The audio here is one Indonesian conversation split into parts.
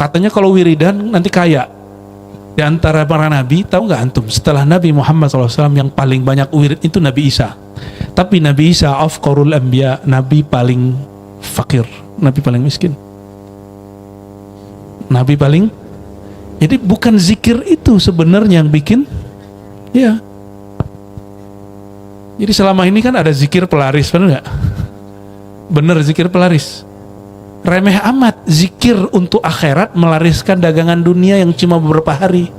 Katanya kalau wiridan nanti kaya. Di antara para nabi, tahu nggak antum? Setelah Nabi Muhammad SAW yang paling banyak wirid itu Nabi Isa. Tapi Nabi Isa afqarul anbiya, nabi paling fakir, nabi paling miskin. Nabi paling. Jadi bukan zikir itu sebenarnya yang bikin. Ya. Jadi selama ini kan ada zikir pelaris, benar nggak? Bener zikir pelaris. Remeh amat zikir untuk akhirat melariskan dagangan dunia yang cuma beberapa hari.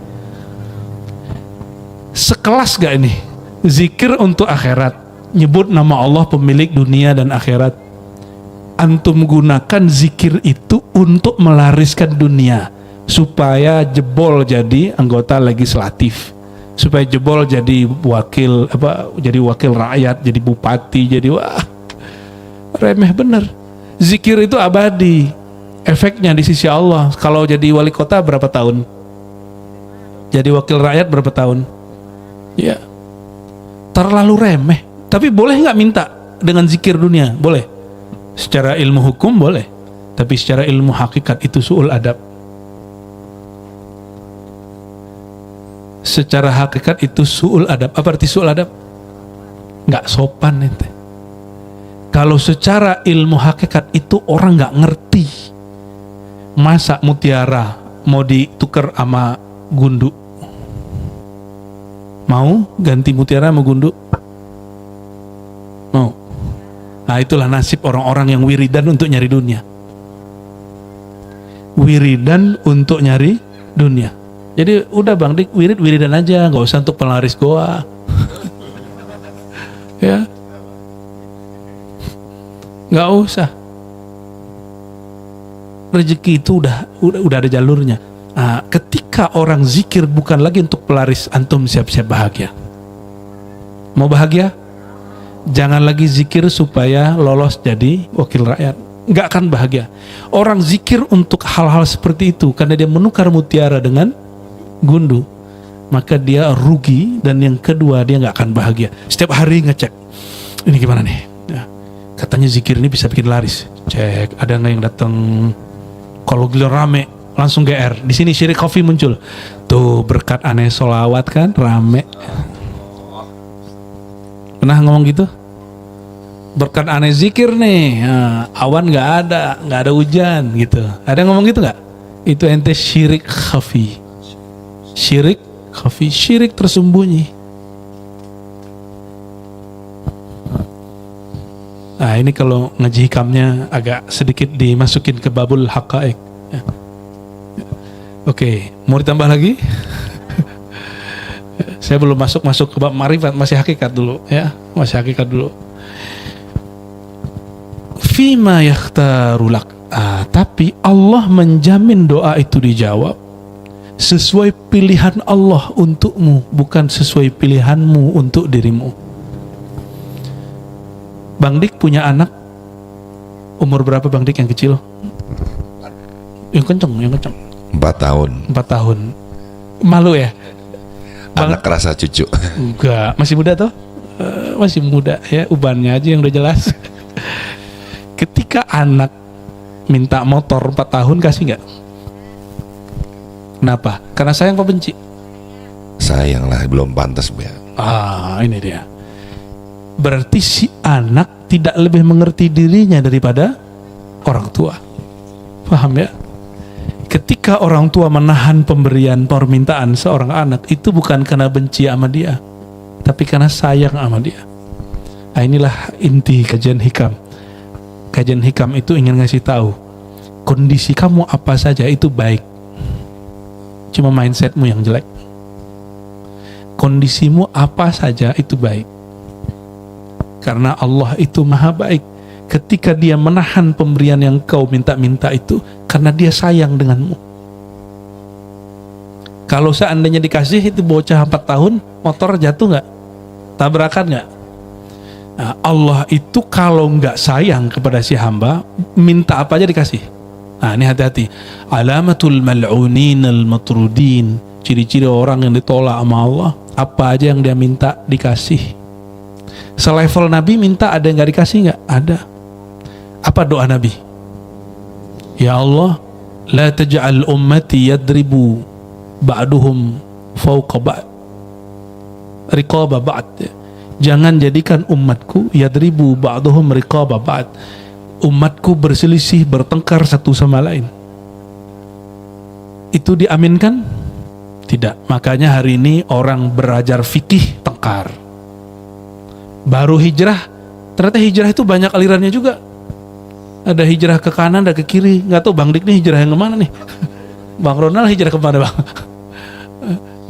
Sekelas gak ini? Zikir untuk akhirat, nyebut nama Allah pemilik dunia dan akhirat. Antum gunakan zikir itu untuk melariskan dunia, supaya jebol jadi anggota legislatif, supaya jebol jadi wakil jadi wakil rakyat, jadi bupati, jadi wah remeh bener. Zikir itu abadi, efeknya di sisi Allah. Kalau jadi wali kota berapa tahun? Jadi wakil rakyat berapa tahun? Ya, terlalu remeh. Tapi boleh nggak minta dengan zikir dunia? Boleh. Secara ilmu hukum boleh, tapi secara ilmu hakikat itu su'ul adab. Secara hakikat itu su'ul adab. Apa arti su'ul adab? Nggak sopan ente. Kalau secara ilmu hakikat itu orang nggak ngerti. Masa mutiara mau ditukar sama gundu? Mau ganti mutiara sama gundu? Mau? Nah itulah nasib orang-orang yang wiridan untuk nyari dunia. Wiridan untuk nyari dunia. Jadi udah Bang Dik, wiridan aja, nggak usah untuk pelaris goa. Ya. Nggak usah. Rezeki itu udah ada jalurnya. Nah, ketika orang zikir bukan lagi untuk pelaris, antum siap-siap bahagia. Mau bahagia? Jangan lagi zikir supaya lolos jadi wakil rakyat. Nggak akan bahagia. Orang zikir untuk hal-hal seperti itu karena dia menukar mutiara dengan gundu, maka dia rugi. Dan yang kedua, dia nggak akan bahagia. Setiap hari ngecek, ini gimana nih? Katanya zikir ini bisa bikin laris. Cek, ada nggak yang datang? Kalau gila rame, langsung GR. Di sini Syirik Coffee muncul. Tuh berkat aneh solawat kan, rame. Pernah ngomong gitu? Berkat aneh zikir nih, awan nggak ada hujan gitu. Ada yang ngomong gitu nggak? Itu ente Syirik Coffee. Syirik Coffee, syirik tersembunyi. Nah ini kalau ngaji hikamnya agak sedikit dimasukin ke babul haqa'iq. Ya. Oke, mau ditambah lagi? Saya belum masuk ke bab marifat, masih hakikat dulu ya, masih hakikat dulu. Fima yakhtarulak. Tapi Allah menjamin doa itu dijawab sesuai pilihan Allah untukmu, bukan sesuai pilihanmu untuk dirimu. Bang Dik punya anak umur berapa Bang Dik yang kecil? Yang kenceng. 4 tahun. 4 tahun. Malu ya? Anak rasa cucu. Enggak, masih muda toh? Masih muda ya, ubannya aja yang udah jelas. Ketika anak minta motor 4 tahun kasih nggak? Kenapa? Karena sayang apa benci? Sayang lah, belum pantas ya. Ini dia. Berarti si anak tidak lebih mengerti dirinya daripada orang tua. Paham ya? Ketika orang tua menahan pemberian permintaan seorang anak, itu bukan karena benci sama dia, tapi karena sayang sama dia. Nah, inilah inti kajian hikam. Kajian hikam itu ingin ngasih tahu, kondisi kamu apa saja itu baik, cuma mindsetmu yang jelek. Kondisimu apa saja itu baik, karena Allah itu maha baik. Ketika dia menahan pemberian yang kau minta-minta itu karena dia sayang denganmu. Kalau seandainya dikasih itu bocah 4 tahun, motor jatuh nggak? Tabrakan nggak? Nah, Allah itu kalau nggak sayang kepada si hamba, minta apa aja dikasih. Nah ini hati-hati. Alamatul mal'unin al-matrudin, ciri-ciri orang yang ditolak sama Allah, apa aja yang dia minta dikasih. Selevel Nabi minta ada yang nggak dikasih nggak? Ada. Apa doa Nabi? Ya Allah, La taj'al ummati yadribu ba'duhum fawqa ba'd riqaba ba'd. Jangan jadikan umatku yadribu ba'duhum riqaba ba'd. Umatku berselisih, bertengkar satu sama lain. Itu diaminkan? Tidak. Makanya hari ini orang belajar fikih tengkar. Baru hijrah, ternyata hijrah itu banyak alirannya juga. Ada hijrah ke kanan, ada ke kiri. Nggak tahu Bang Dik nih hijrah yang kemana nih? Bang Ronald hijrah kemana Bang?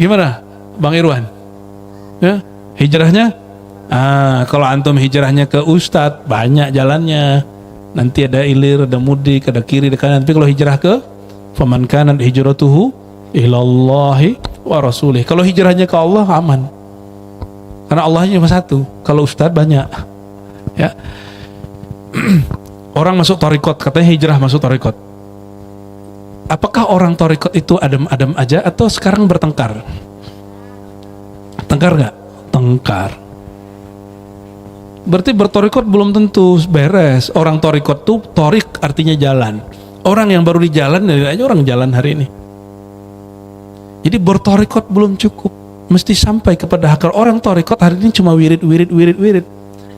Gimana Bang Irwan? Ya, hijrahnya? Kalau antum hijrahnya ke Ustadz, banyak jalannya. Nanti ada ilir, ada mudik, ada kiri, ada kanan. Tapi kalau hijrah ke faman kanat hijratuhu ilallahi wa rasulih. Kalau hijrahnya ke Allah aman. Karena Allahnya cuma satu. Kalau Ustadz banyak. Ya. Orang masuk thariqat, katanya hijrah masuk thariqat. Apakah orang thariqat itu adem-adem aja atau sekarang bertengkar? Tengkar nggak? Tengkar. Berarti berthariqat belum tentu beres. Orang thariqat tuh, thariq artinya jalan. Orang yang baru di jalan, aja orang jalan hari ini. Jadi berthariqat belum cukup. Mesti sampai kepada hakal. Orang thariqat hari ini cuma wirid.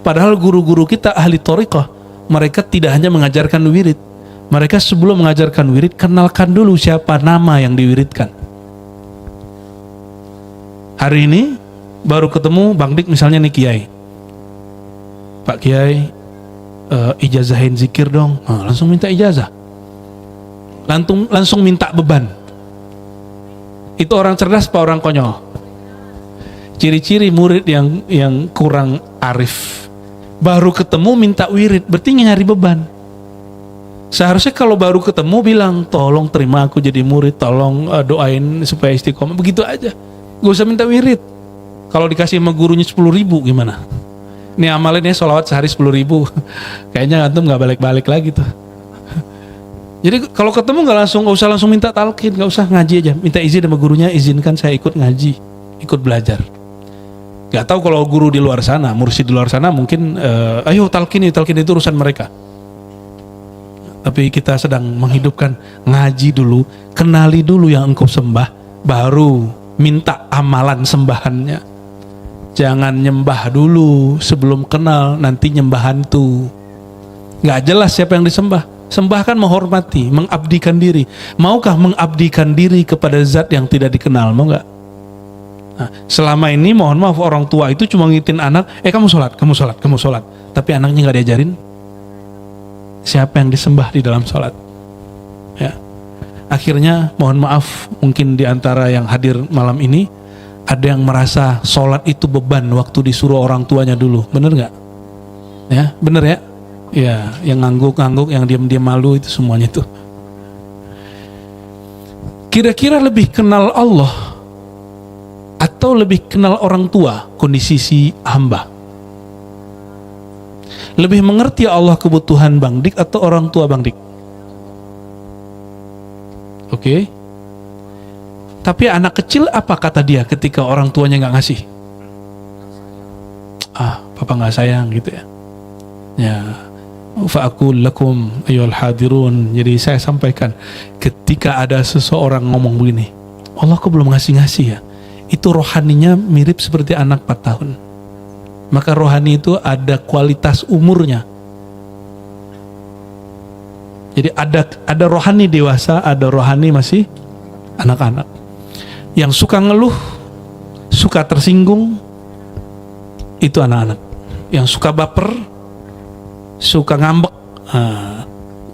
Padahal guru-guru kita ahli thariqah, mereka tidak hanya mengajarkan wirid. Mereka sebelum mengajarkan wirid, kenalkan dulu siapa nama yang diwiridkan. Hari ini baru ketemu Bang Dik misalnya nih Kiai. Pak Kiai, ijazahin zikir dong. Langsung minta ijazah. Langsung minta beban. Itu orang cerdas apa orang konyol? Ciri-ciri murid yang kurang arif. Baru ketemu minta wirid, berarti nyari beban. Seharusnya kalau baru ketemu bilang, tolong terima aku jadi murid, tolong doain supaya istiqomah, begitu aja. Gak usah minta wirid. Kalau dikasih sama gurunya 10.000 gimana? Ini amalinnya sholawat sehari 10.000. Kayaknya antum gak balik-balik lagi tuh. Jadi kalau ketemu gak usah langsung minta talqin, gak usah ngaji aja. Minta izin sama gurunya, izinkan saya ikut ngaji, ikut belajar. Gak tahu kalau guru di luar sana, mursyid di luar sana mungkin ayo talqin itu urusan mereka. Tapi kita sedang menghidupkan, ngaji dulu, kenali dulu yang engkau sembah, baru minta amalan sembahannya. Jangan nyembah dulu sebelum kenal, nanti nyembah hantu. Gak jelas siapa yang disembah. Sembah kan menghormati, mengabdikan diri. Maukah mengabdikan diri kepada zat yang tidak dikenal? Mau gak? Nah, selama ini mohon maaf orang tua itu cuma ngingetin anak, kamu sholat. Tapi anaknya gak diajarin siapa yang disembah di dalam sholat. Ya. Akhirnya mohon maaf, mungkin di antara yang hadir malam ini ada yang merasa sholat itu beban waktu disuruh orang tuanya dulu. Bener gak? Ya, bener ya? Ya, yang ngangguk-ngangguk, yang diam-diam malu itu semuanya itu. Kira-kira lebih kenal Allah atau lebih kenal orang tua kondisi si hamba? Lebih mengerti Allah kebutuhan Bang Dik atau orang tua Bang Dik? Oke. Tapi anak kecil apa kata dia ketika orang tuanya nggak ngasih? Papa nggak sayang gitu ya. Ya, fa'akul lakum ayyuhal hadirun. Jadi saya sampaikan, ketika ada seseorang ngomong begini, Allah kok belum ngasih-ngasih ya? Itu rohaninya mirip seperti anak 4 tahun. Maka rohani itu ada kualitas umurnya. Jadi ada rohani dewasa, ada rohani masih anak-anak. Yang suka ngeluh, suka tersinggung, itu anak-anak. Yang suka baper, suka ngambek.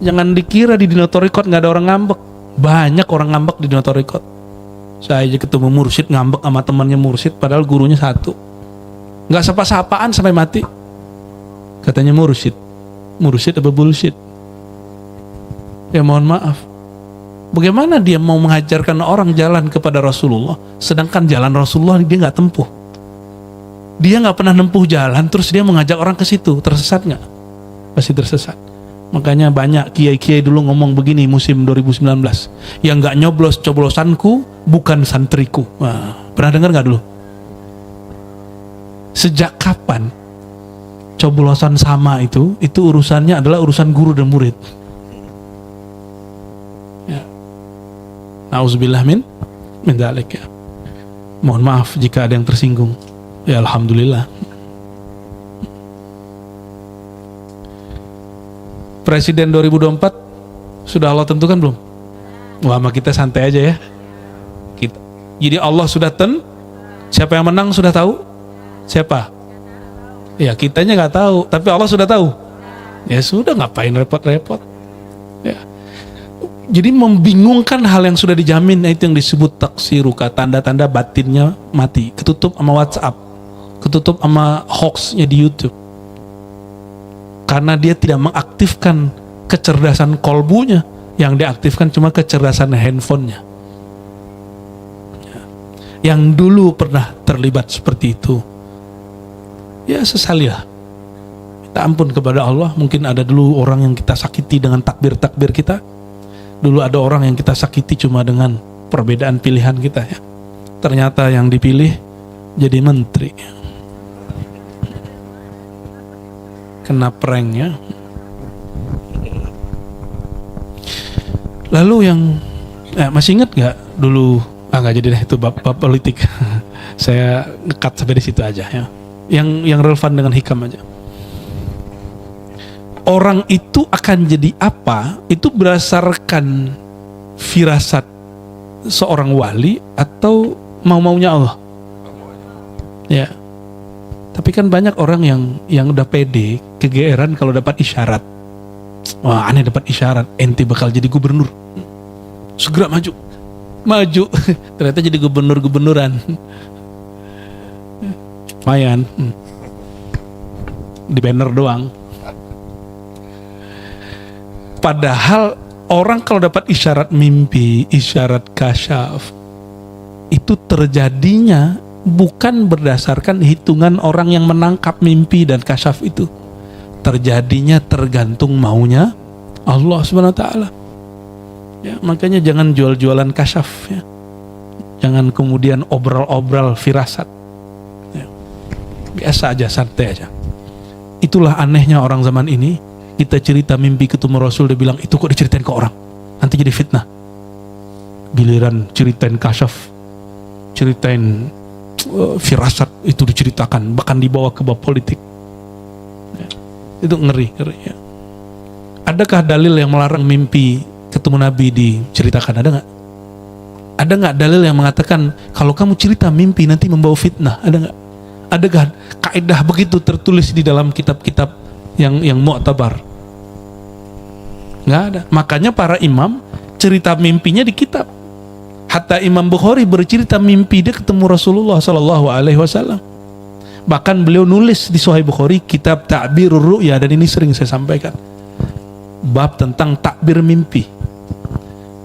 Jangan dikira di Dino Thariqat nggak ada orang ngambek. Banyak orang ngambek di Dino Thariqat. Saya aja ketemu mursyid ngambek sama temannya mursyid, padahal gurunya satu. Nggak sapa-sapaan sampai mati. Katanya mursyid apa bullshit? Ya mohon maaf. Bagaimana dia mau mengajarkan orang jalan kepada Rasulullah, sedangkan jalan Rasulullah dia nggak tempuh. Dia nggak pernah nempuh jalan, terus dia mengajak orang ke situ, tersesat nggak? Pasti tersesat. Makanya banyak kiai-kiai dulu ngomong begini musim 2019, yang nggak nyoblos coblosanku, bukan santriku. Pernah dengar nggak dulu? Sejak kapan coblosan sama itu urusannya adalah urusan guru dan murid? Ya. Nauzubillah min dzalik ya. Mohon maaf jika ada yang tersinggung. Ya alhamdulillah. Presiden 2024 sudah Allah tentukan belum? Wah, sama kita santai aja ya. Jadi Allah sudah siapa yang menang sudah tahu? Siapa? Ya kitanya nggak tahu, tapi Allah sudah tahu. Ya sudah, ngapain repot-repot? Ya. Jadi membingungkan hal yang sudah dijamin, itu yang disebut taksiruka, tanda-tanda batinnya mati, ketutup sama WhatsApp, ketutup sama hoaxnya di YouTube. Karena dia tidak mengaktifkan kecerdasan kolbunya, yang diaktifkan cuma kecerdasan handphonenya. Yang dulu pernah terlibat seperti itu, ya sesalilah, minta ampun kepada Allah. Mungkin ada dulu orang yang kita sakiti dengan takbir-takbir kita, dulu ada orang yang kita sakiti cuma dengan perbedaan pilihan kita ya. Ternyata yang dipilih jadi menteri, kena prank ya. Lalu yang masih ingat gak dulu? Nggak jadi deh, itu bab politik. Saya ngekat sampai di situ aja ya. Yang relevan dengan hikam aja. Orang itu akan jadi apa? Itu berdasarkan firasat seorang wali atau mau-maunya Allah. Ya. Tapi kan banyak orang yang udah pede, kegeeran kalau dapat isyarat. Wah, aneh dapat isyarat, ente bakal jadi gubernur. Segera maju, ternyata jadi gubernur-gubernuran. Lumayan, di banner doang. Padahal orang kalau dapat isyarat mimpi, isyarat kasyaf, itu terjadinya bukan berdasarkan hitungan orang yang menangkap mimpi dan kasyaf itu. Terjadinya tergantung maunya Allah Subhanahu wa taala. Ya, makanya jangan jual-jualan kasyaf ya. Jangan kemudian obral-obral firasat ya. Biasa aja, santai aja. Itulah anehnya orang zaman ini. Kita cerita mimpi ketemu Rasul, dia bilang itu kok diceritain ke orang, nanti jadi fitnah. Giliran ceritain kasyaf, ceritain firasat, itu diceritakan, bahkan dibawa ke bab politik ya. Itu ngeri ya. Adakah dalil yang melarang mimpi ketemu Nabi diceritakan? Ada nggak? Ada nggak dalil yang mengatakan kalau kamu cerita mimpi nanti membawa fitnah? Ada nggak? Adakah kaidah begitu tertulis di dalam kitab-kitab yang mu'tabar? Nggak ada. Makanya para imam cerita mimpinya di kitab. Hatta Imam Bukhari bercerita mimpi dia ketemu Rasulullah Sallallahu Alaihi Wasallam. Bahkan beliau nulis di Sahih Bukhari kitab Ta'birur Ru'ya, dan ini sering saya sampaikan. Bab tentang takbir mimpi.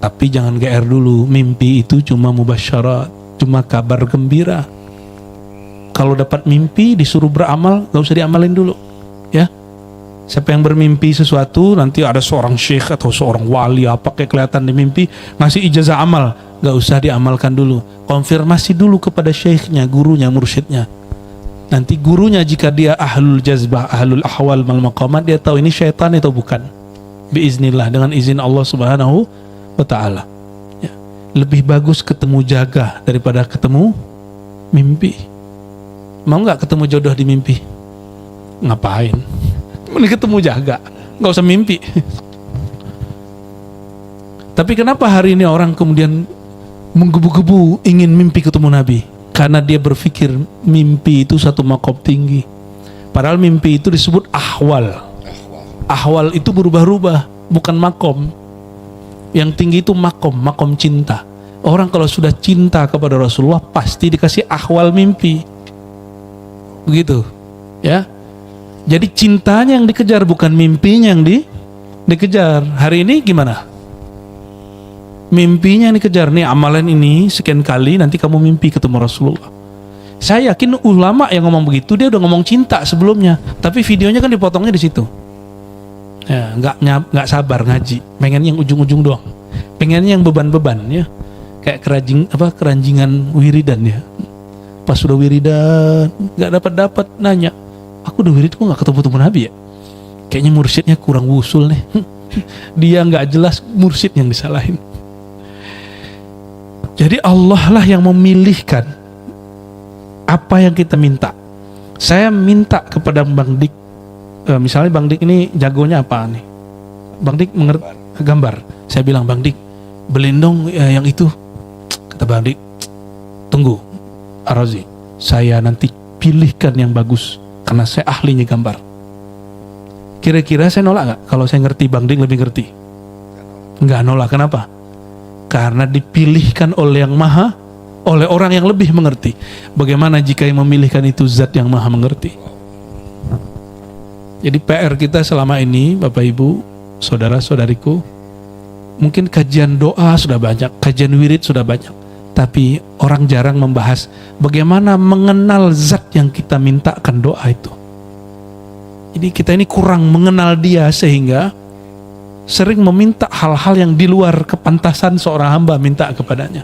Tapi jangan GR dulu, mimpi itu cuma mubasyarat, cuma kabar gembira. Kalau dapat mimpi disuruh beramal, gak usah diamalin dulu ya. Siapa yang bermimpi sesuatu, nanti ada seorang syekh atau seorang wali apa kayak kelihatan di mimpi ngasih ijazah amal, gak usah diamalkan dulu. Konfirmasi dulu kepada syekhnya, gurunya, mursyidnya. Nanti gurunya jika dia ahlul jazbah, ahlul ahwal mal maqamat, dia tahu ini syaitan atau bukan. Biiznillah, dengan izin Allah Subhanahu wa ta'ala ya. Lebih bagus ketemu jaga daripada ketemu mimpi. Mau gak ketemu jodoh di mimpi? Ngapain? Mending ketemu jaga, gak usah mimpi. Tapi kenapa hari ini orang kemudian menggebu-gebu ingin mimpi ketemu Nabi? Karena dia berpikir mimpi itu satu makom tinggi. Padahal mimpi itu disebut ahwal. Ahwal itu berubah-ubah, bukan makom. Yang tinggi itu makom cinta. Orang kalau sudah cinta kepada Rasulullah pasti dikasih ahwal mimpi. Begitu ya. Jadi cintanya yang dikejar, bukan mimpinya yang dikejar. Hari ini gimana? Mimpinya yang dikejar. Nih amalan ini sekian kali, nanti kamu mimpi ketemu Rasulullah. Saya yakin ulama yang ngomong begitu dia udah ngomong cinta sebelumnya, tapi videonya kan dipotongnya di situ. Ya, nggak sabar ngaji, pengen yang ujung-ujung doang, pengen yang beban-beban ya, kayak keranjingan wiridan ya. Pas sudah wiridan nggak dapat nanya, aku udah wirid kok nggak ketemu Nabi ya? Kayaknya mursyidnya kurang wusul nih. Dia nggak jelas, mursyid yang disalahin. Jadi Allah lah yang memilihkan apa yang kita minta. Saya minta kepada Bang Dik, misalnya Bang Dik ini jagonya apa nih? Bang Dik mengerti gambar. Saya bilang, Bang Dik, beliin dong yang itu. Kata Bang Dik, tunggu Ar-Razi, saya nanti pilihkan yang bagus karena saya ahlinya gambar. Kira-kira saya nolak nggak kalau saya ngerti Bang Dik lebih ngerti? Nggak nolak. Kenapa? Karena dipilihkan oleh yang maha, oleh orang yang lebih mengerti. Bagaimana jika yang memilihkan itu zat yang maha mengerti? Jadi PR kita selama ini, Bapak Ibu, saudara-saudariku, mungkin kajian doa sudah banyak, kajian wirid sudah banyak, tapi orang jarang membahas bagaimana mengenal zat yang kita mintakan doa itu. Jadi kita ini kurang mengenal dia sehingga sering meminta hal-hal yang di luar kepantasan seorang hamba minta kepadanya.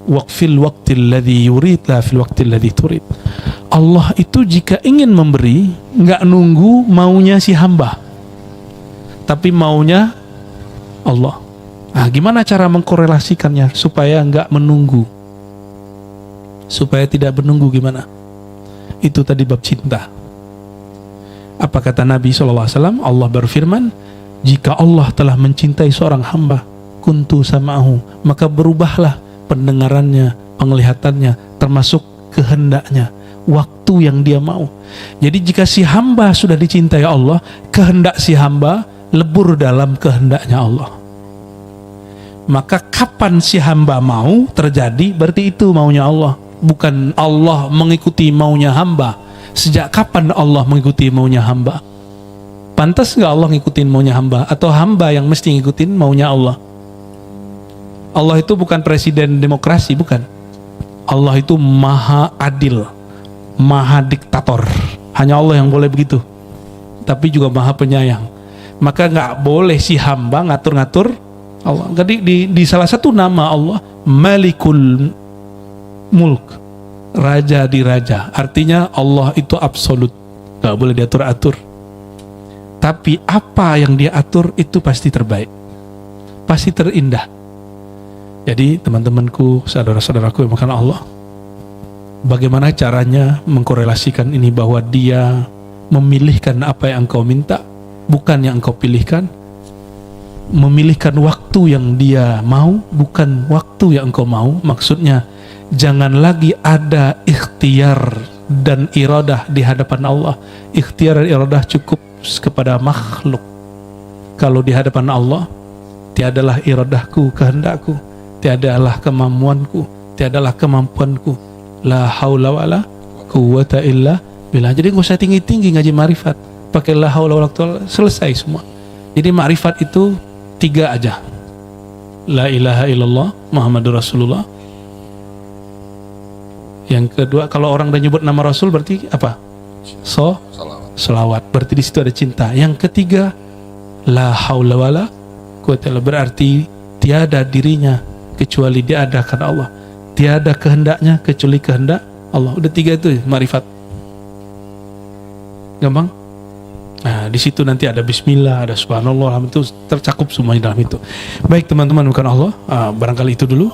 Waqfil waqtil ladzi yurid la fil waqtil ladzi turid. Allah itu jika ingin memberi, nggak nunggu maunya si hamba, tapi maunya Allah. Nah, gimana cara mengkorelasikannya supaya nggak menunggu, supaya tidak menunggu? Gimana? Itu tadi bab cinta. Apa kata Nabi SAW? Allah berfirman, jika Allah telah mencintai seorang hamba, kuntu sama'ahu, maka berubahlah pendengarannya, penglihatannya, termasuk kehendaknya, waktu yang dia mau. Jadi jika si hamba sudah dicintai Allah, kehendak si hamba lebur dalam kehendaknya Allah. Maka kapan si hamba mau terjadi, berarti itu maunya Allah. Bukan Allah mengikuti maunya hamba. Sejak kapan Allah mengikuti maunya hamba? Pantas nggak Allah ngikutin maunya hamba? Atau hamba yang mesti ngikutin maunya Allah? Allah itu bukan presiden demokrasi, bukan. Allah itu maha adil, maha diktator. Hanya Allah yang boleh begitu. Tapi juga maha penyayang. Maka nggak boleh si hamba ngatur-ngatur Allah. Jadi di salah satu nama Allah, Malikul Mulk, Raja di Raja. Artinya Allah itu absolut, nggak boleh diatur-atur. Tapi apa yang dia atur itu pasti terbaik, pasti terindah. Jadi teman-temanku, saudara-saudaraku yang makan Allah, bagaimana caranya mengkorelasikan ini bahwa dia memilihkan apa yang engkau minta, bukan yang engkau pilihkan. Memilihkan waktu yang dia mau, bukan waktu yang engkau mau. Maksudnya, jangan lagi ada ikhtiar dan iradah di hadapan Allah. Ikhtiar dan iradah cukup kepada makhluk. Kalau di hadapan Allah, tiadalah iradahku, kehendakku, tiadalah kemampuanku, tiadalah kemampuanku. La haula wala quwwata illa billah. Jadi gak usah tinggi-tinggi ngaji ma'rifat, pakai la haula wala quwwata, selesai semua. Jadi ma'rifat itu 3 aja. La ilaha illallah Muhammadur Rasulullah. Yang kedua, kalau orang udah nyebut nama Rasul berarti apa? Salawat. Berarti di situ ada cinta. Yang ketiga, la haula wala quwwata illa, berarti tiada dirinya kecuali diadakan Allah, tiada kehendaknya kecuali kehendak Allah. Udah 3 itu ma'rifat. Gampang? Nah, di situ nanti ada bismillah, ada subhanallah, itu tercakup semuanya dalam itu. Baik teman-teman, bukan Allah, barangkali itu dulu.